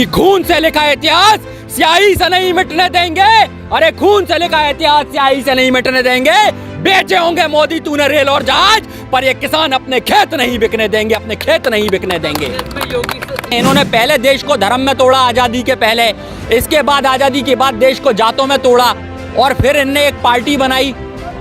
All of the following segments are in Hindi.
कि खून से लिखा इतिहास स्याही से नहीं मिटने देंगे। अरे खून से लिखा इतिहास स्याही से नहीं मिटने देंगे। बेचे होंगे मोदी तूने रेल और जहाज, पर ये किसान अपने खेत नहीं बिकने देंगे, अपने खेत नहीं बिकने देंगे। इन्होंने पहले देश को धर्म में तोड़ा आजादी के पहले, इसके बाद आजादी के बाद देश को जातों में तोड़ा, और फिर इनने एक पार्टी बनाई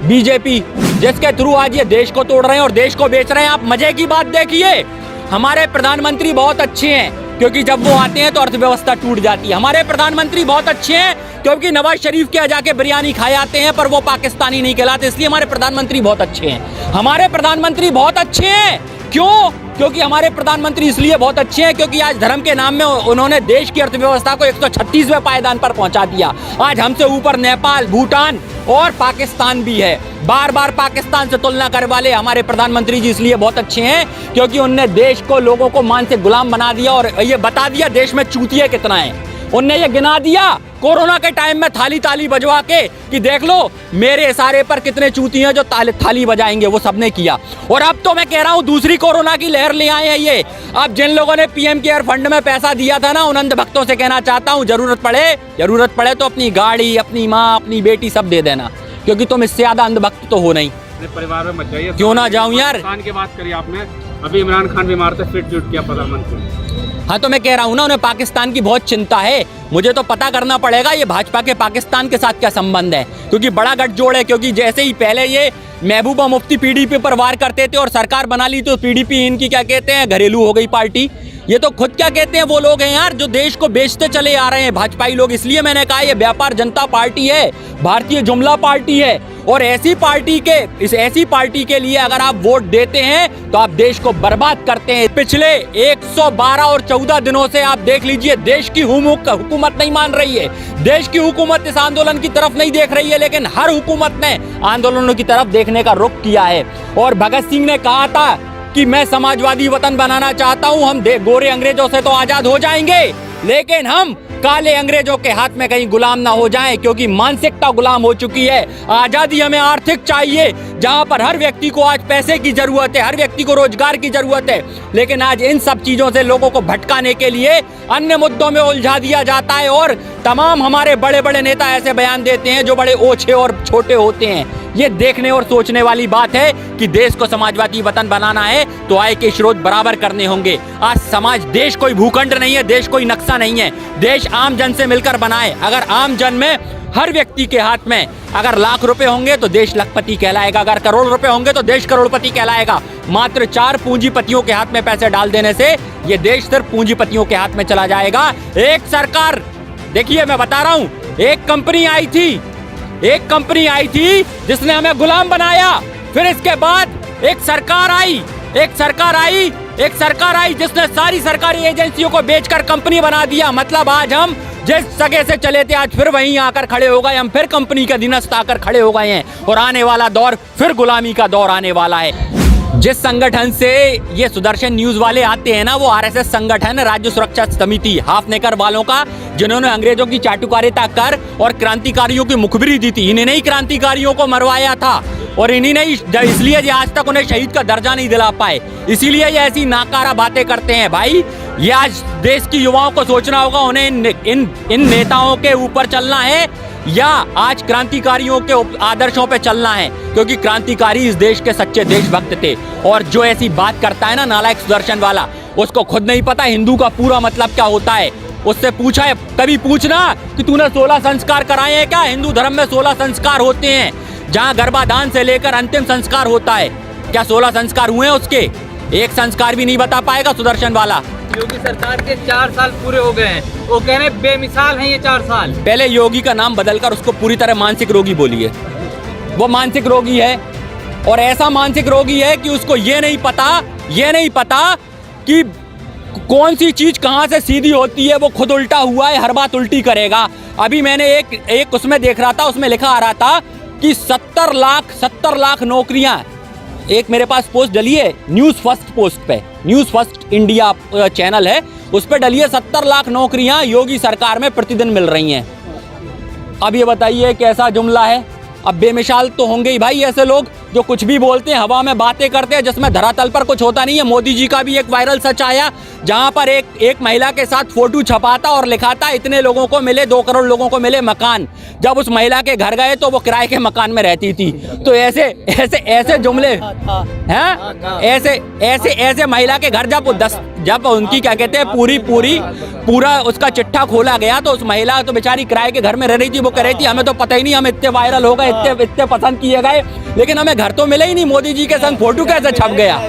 बीजेपी, जिसके थ्रू आज ये देश को तोड़ रहे हैं और देश को बेच रहे हैं। आप मजे की बात देखिए, हमारे प्रधानमंत्री बहुत अच्छे हैं क्योंकि जब वो आते हैं तो अर्थव्यवस्था टूट जाती है। हमारे प्रधानमंत्री बहुत अच्छे हैं क्योंकि नवाज शरीफ के यहाँ जाके बिरयानी खाए आते हैं, पर वो पाकिस्तानी नहीं कहलाते, इसलिए हमारे प्रधानमंत्री बहुत अच्छे हैं। हमारे प्रधानमंत्री बहुत अच्छे हैं क्यों? क्योंकि हमारे प्रधानमंत्री इसलिए बहुत अच्छे हैं क्योंकि आज धर्म के नाम में उन्होंने देश की अर्थव्यवस्था को 136वें पायदान पर पहुंचा दिया। आज हमसे ऊपर नेपाल, भूटान और पाकिस्तान भी है। बार बार पाकिस्तान से तुलना करने वाले हमारे प्रधानमंत्री जी इसलिए बहुत अच्छे हैं क्योंकि उनने देश को, लोगों को मानसिक गुलाम बना दिया और ये बता दिया देश में चूतिए कितना है। उनने ये गिना दिया कोरोना के टाइम में थाली ताली बजवा के कि देख लो मेरे इशारे पर कितने चूती हैं जो थाली बजाएंगे, वो सबने किया। और अब तो मैं कह रहा हूँ दूसरी कोरोना की लहर ले आए हैं ये। अब जिन लोगों ने पीएम केयर फंड में पैसा दिया था ना, उन अंध भक्तों से कहना चाहता हूँ जरूरत पड़े तो अपनी गाड़ी, अपनी माँ, अपनी बेटी सब दे देना, क्योंकि तुम इससे ज्यादा अंध भक्त तो हो नहीं। परिवार में मत जाइए। क्यों ना जाऊं यार। पाकिस्तान की बात करी आपने, अभी इमरान खान बीमार थे, फिर ट्वीट किया प्रधानमंत्री। हाँ तो मैं कह रहा हूँ ना, उन्हें पाकिस्तान की बहुत चिंता है। मुझे तो पता करना पड़ेगा ये भाजपा के पाकिस्तान के साथ क्या संबंध है, क्योंकि बड़ा गठजोड़ है। क्योंकि जैसे ही पहले ये महबूबा मुफ्ती पीडीपी पर वार करते थे और सरकार बना ली तो पीडीपी इनकी क्या कहते हैं, घरेलू हो गई पार्टी। ये तो खुद क्या कहते हैं वो लोग हैं यार जो देश को बेचते चले आ रहे हैं, भाजपाई लोग। इसलिए मैंने कहा ये व्यापार जनता पार्टी है, भारतीय जुमला पार्टी है। और ऐसी पार्टी के लिए अगर आप वोट देते हैं तो आप देश को बर्बाद करते हैं। पिछले 112 और 14 दिनों से आप देख लीजिए, देश की हुकूमत नहीं मान रही है, देश की हुकूमत इस आंदोलन की तरफ नहीं देख रही है, लेकिन हर हुकूमत ने आंदोलनों की तरफ देखने का रुख किया है। और भगत सिंह ने कहा था कि मैं समाजवादी वतन बनाना चाहता हूं, हम गोरे अंग्रेजों से तो आजाद हो जाएंगे, लेकिन हम काले अंग्रेजों के हाथ में कहीं गुलाम ना हो जाएं, क्योंकि मानसिकता गुलाम हो चुकी है। आजादी हमें आर्थिक चाहिए, जहां पर हर व्यक्ति को आज पैसे की जरूरत है, हर व्यक्ति को रोजगार की जरूरत है, लेकिन आज इन सब चीजों से लोगों को भटकाने के लिए अन्य मुद्दों में उलझा दिया जाता है। और तमाम हमारे बड़े बड़े नेता ऐसे बयान देते हैं जो बड़े ओछे और छोटे होते हैं। ये देखने और सोचने वाली बात है कि देश को समाजवादी वतन बनाना है तो आय के स्रोत बराबर करने होंगे। आज देश कोई भूखंड नहीं है, देश कोई नक्शा नहीं है, देश आम जन से मिलकर बनाए। अगर आम जन में हर व्यक्ति के हाथ में अगर लाख रुपए होंगे तो देश लखपति कहलाएगा, अगर करोड़ रुपए होंगे तो देश करोड़पति कहलाएगा। मात्र 4 पूंजीपतियों के हाथ में पैसे डाल देने से ये देश सिर्फ पूंजीपतियों के हाथ में चला जाएगा। एक सरकार, देखिए मैं बता रहा हूं, एक कंपनी आई थी जिसने हमें गुलाम बनाया। फिर इसके बाद एक सरकार आई जिसने सारी सरकारी एजेंसियों को बेचकर कंपनी बना दिया। मतलब आज हम जिस जगह से चले थे आज फिर वहीं आकर खड़े हो गए, हम फिर कंपनी के अधीनस्थ आकर खड़े हो गए हैं। और आने वाला दौर फिर गुलामी का दौर आने वाला है। जिस संगठन से ये सुदर्शन न्यूज वाले आते हैं ना, वो आरएसएस संगठन है, राज्य सुरक्षा समिति, हाफनेकर वालों का, जिन्होंने अंग्रेजों की चाटुकारिता कर और क्रांतिकारियों की मुखबिरी दी थी। इन्हीं ने ही क्रांतिकारियों को मरवाया था और इन्हीं ने इसलिए ये आज तक उन्हें शहीद का दर्जा नहीं दिला पाए, इसीलिए ये ऐसी नाकारा बातें करते हैं। भाई ये आज देश की युवाओं को सोचना होगा, उन्हें इन नेताओं के ऊपर चलना है या आज क्रांतिकारियों के आदर्शों पे चलना है, क्योंकि क्रांतिकारी इस देश के सच्चे देशभक्त थे। और जो ऐसी बात करता है ना नालायक सुदर्शन वाला, उसको खुद नहीं पता हिंदू का पूरा मतलब क्या होता है। उससे पूछा है, कभी पूछना कि तूने 16 संस्कार कराए हैं क्या? हिंदू धर्म में 16 संस्कार होते हैं, जहाँ गर्भाधान से लेकर अंतिम संस्कार होता है। क्या 16 संस्कार हुए हैं उसके? एक संस्कार भी नहीं बता पाएगा सुदर्शन वाला। योगी सरकार के 4 साल पूरे हो गए हैं, वो कह रहे हैं बेमिसाल हैं ये 4 साल। पहले योगी का नाम बदलकर उसको पूरी तरह मानसिक रोगी बोलिए। वो मानसिक रोगी है और ऐसा मानसिक रोगी है कि उसको ये नहीं पता कि कौन सी चीज कहाँ से सीधी होती है। वो खुद उल्टा हुआ है, हर बात उल्टी करेगा। अभी मैंने एक उसमें देख रहा था, उसमें लिखा आ रहा था कि 70 लाख नौकरियां। एक मेरे पास पोस्ट डली है न्यूज़ फर्स्ट पोस्ट पे, न्यूज़ फर्स्ट इंडिया चैनल है, उस पर डली है 70 लाख नौकरियां योगी सरकार में प्रतिदिन मिल रही हैं। अब ये बताइए कैसा जुमला है? अब बेमिसाल तो होंगे ही भाई ऐसे लोग। जो कुछ भी बोलते हैं, हवा में बातें करते हैं, जिसमें धरातल पर कुछ होता नहीं है। मोदी जी का भी एक वायरल सच आया, जहां पर एक महिला के साथ फोटो छपाता और लिखा था इतने लोगों को मिले, 2 करोड़ लोगों को मिले मकान। जब उस महिला के घर गए तो वो किराए के मकान में रहती थी। तो ऐसे जुमले हैं, ऐसे महिला के घर जब उनकी क्या कहते हैं पूरा उसका चिट्ठा खोला गया, तो उस महिला तो बेचारी किराए के घर में रह रही थी। वो कह रही थी हमें तो पता ही नहीं, हम इतने वायरल हो गए, इतने पसंद किए गए, लेकिन हमें घर तो मिले ही नहीं। मोदी जी के संग फोटो कैसे छप गया?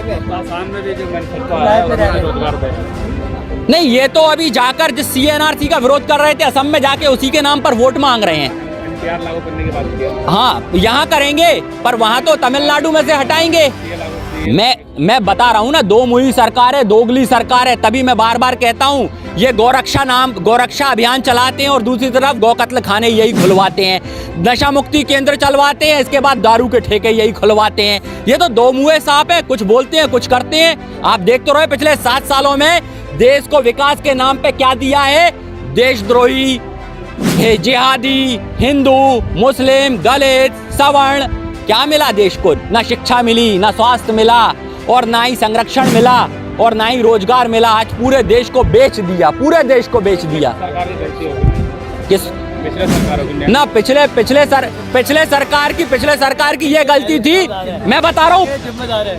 नहीं, ये तो अभी जाकर जिस CNRC का विरोध कर रहे थे असम में, जाके उसी के नाम पर वोट मांग रहे हैं। लागू करने की बात की। हाँ, यहाँ करेंगे, पर वहाँ तो तमिलनाडु में से हटाएंगे। मैं बता रहा हूँ ना, दो मुही सरकार है, दोगली सरकार है। तभी मैं बार बार कहता हूँ, ये गौरक्षा अभियान चलाते हैं और दूसरी तरफ गौ कत्ल खाने यही खुलवाते हैं, नशा मुक्ति केंद्र चलवाते हैं, इसके बाद दारू के ठेके यही खुलवाते हैं। ये तो दो मुँहे सांप है, कुछ बोलते हैं कुछ करते हैं। आप देखते रहे पिछले 7 सालों में देश को विकास के नाम पे क्या दिया है। देशद्रोही, जिहादी, हिंदू, मुस्लिम, दलित, सवर्ण, क्या मिला देश को? ना शिक्षा मिली, ना स्वास्थ्य मिला, और ना ही संरक्षण मिला, और ना ही रोजगार मिला। आज पूरे देश को बेच दिया, पूरे देश को बेच दिया। किस ना पिछले सरकार की ये गलती थी। मैं बता रहा हूँ,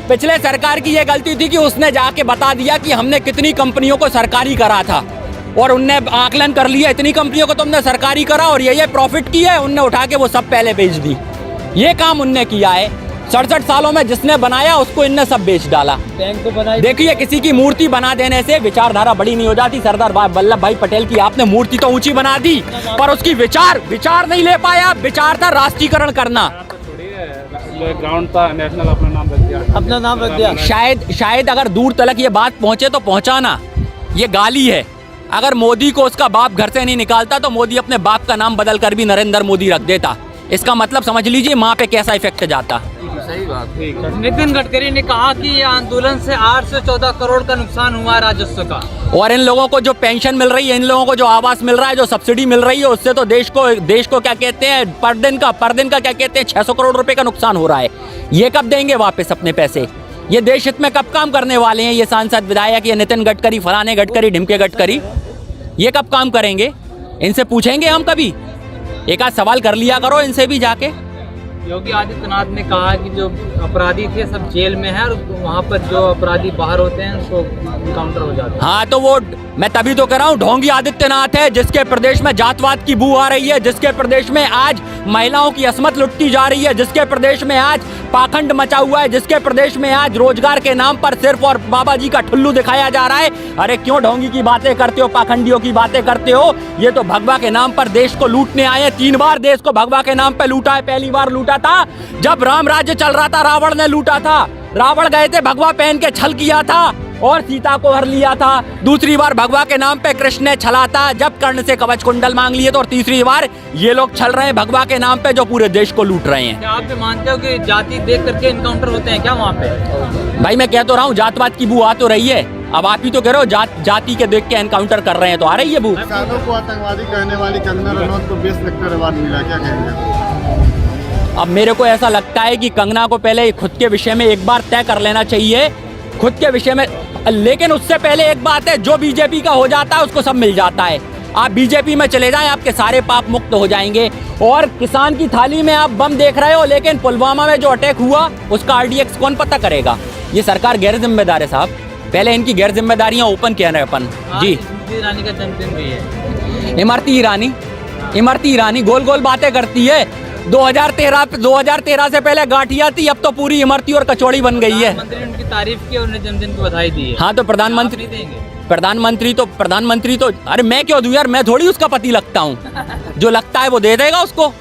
पिछले सरकार की ये गलती थी कि उसने जाके बता दिया कि हमने कितनी कंपनियों को सरकारी करा था, और उनने आकलन कर लिया इतनी कंपनियों को तुमने सरकारी करा और ये प्रॉफिट की है, उनने उठा के वो सब पहले बेच दी। ये काम उनने किया है। 67 सालों में जिसने बनाया उसको इनने सब बेच डाला। बैंक को बनाई। देखिए, किसी की मूर्ति बना देने से विचारधारा बड़ी नहीं हो जाती। सरदार वल्लभ भाई पटेल की आपने मूर्ति तो ऊंची बना दी, पर उसकी विचार नहीं ले पाया। विचार था राष्ट्रीयकरण करना। ग्राउंड था नेशनल, अपना नाम रख दिया। शायद अगर दूर तक ये बात पहुंचे तो पहुंचाना, ये गाली है। अगर मोदी को उसका बाप घर से नहीं निकालता तो मोदी अपने बाप का नाम बदल कर भी नरेंद्र मोदी रख देता। इसका मतलब समझ लीजिए माँ पे कैसा इफेक्ट जाता। सही बात। नितिन गडकरी ने कहा कि ये आंदोलन से 8 से 14 करोड़ का नुकसान हुआ है राजस्व का, और इन लोगों को जो पेंशन मिल रही है, इन लोगों को जो आवास मिल रहा है, जो सब्सिडी मिल रही है, उससे तो देश को क्या कहते हैं, पर दिन का क्या कहते हैं, 600 करोड़ रुपए का नुकसान हो रहा है। ये कब देंगे वापस अपने पैसे? ये देश हित में कब काम करने वाले हैं ये सांसद, विधायक, ये नितिन गडकरी, फलाने गडकरी, ढिमके गडकरी, ये कब काम करेंगे? इनसे पूछेंगे हम कभी? एक आध सवाल कर लिया करो इनसे भी जाके। योगी आदित्यनाथ ने कहा कि जो अपराधी थे सब जेल में है और वहाँ पर जो अपराधी बाहर होते हैं उसको काउंटर हो जाता है। हाँ, तो वो मैं तभी तो कह रहा हूँ, ढोंगी आदित्यनाथ है, जिसके प्रदेश में जातवाद की बू आ रही है, जिसके प्रदेश में आज महिलाओं की असमत लुटती जा रही है, जिसके प्रदेश में आज पाखंड मचा हुआ है, जिसके प्रदेश में आज रोजगार के नाम पर सिर्फ और बाबा जी का ठुल्लू दिखाया जा रहा है। अरे क्यों ढोंगी की बातें करते हो, पाखंडियों की बातें करते हो? ये तो भगवा के नाम पर देश को लूटने आए। 3 बार देश को भगवा के नाम पर लूटा है। पहली बार लूटा था जब राम राज्य चल रहा था, रावण ने लूटा था। रावण गए थे, भगवा पहन के छल किया था और सीता को हर लिया था। दूसरी बार भगवा के नाम पे कृष्ण ने छला था जब कर्ण से कवच कुंडल मांग लिए थे, और तीसरी बार ये लोग छल रहे हैं भगवा के नाम पे, जो पूरे देश को लूट रहे हैं। क्या आप भी मानते हो कि जाति देख करके इनकाउंटर होते हैं क्या वहाँ पे? भाई मैं कह तो रहा हूँ, जातवाद की बू आ तो रही है। अब आप ही तो कह रहे हो जाति के देख के एनकाउंटर कर रहे हैं, तो आ रही है बू। किसानों को आतंकवादी कहने वाली कंगना रनौत को 20 लाख का अवार्ड मिला, क्या कहेंगे? अब मेरे को ऐसा लगता है कि कंगना को पहले खुद के विषय में एक बार तय कर लेना चाहिए, खुद के विषय में। लेकिन उससे पहले एक बात है, जो बीजेपी का हो जाता है उसको सब मिल जाता है। आप बीजेपी में चले जाएं, आपके सारे पाप मुक्त हो जाएंगे। और किसान की थाली में आप बम देख रहे हो, लेकिन पुलवामा में जो अटैक हुआ उसका RDX कौन पता करेगा? ये सरकार गैर जिम्मेदार है साहब। पहले इनकी गैर जिम्मेदारियां ओपन किया है अपन जी। ईरानी का जन्मदिन भी है। इमरती ईरानी गोल गोल बातें करती है। 2013 से पहले गाठिया थी, अब तो पूरी इमरती और कचौड़ी बन गई है। प्रधानमंत्री उनकी तारीफ की और उन्हें जन्मदिन की बधाई दी है। हाँ, तो प्रधानमंत्री तो अरे मैं क्यों दूं यार? मैं थोड़ी उसका पति लगता हूँ। जो लगता है वो दे देगा उसको।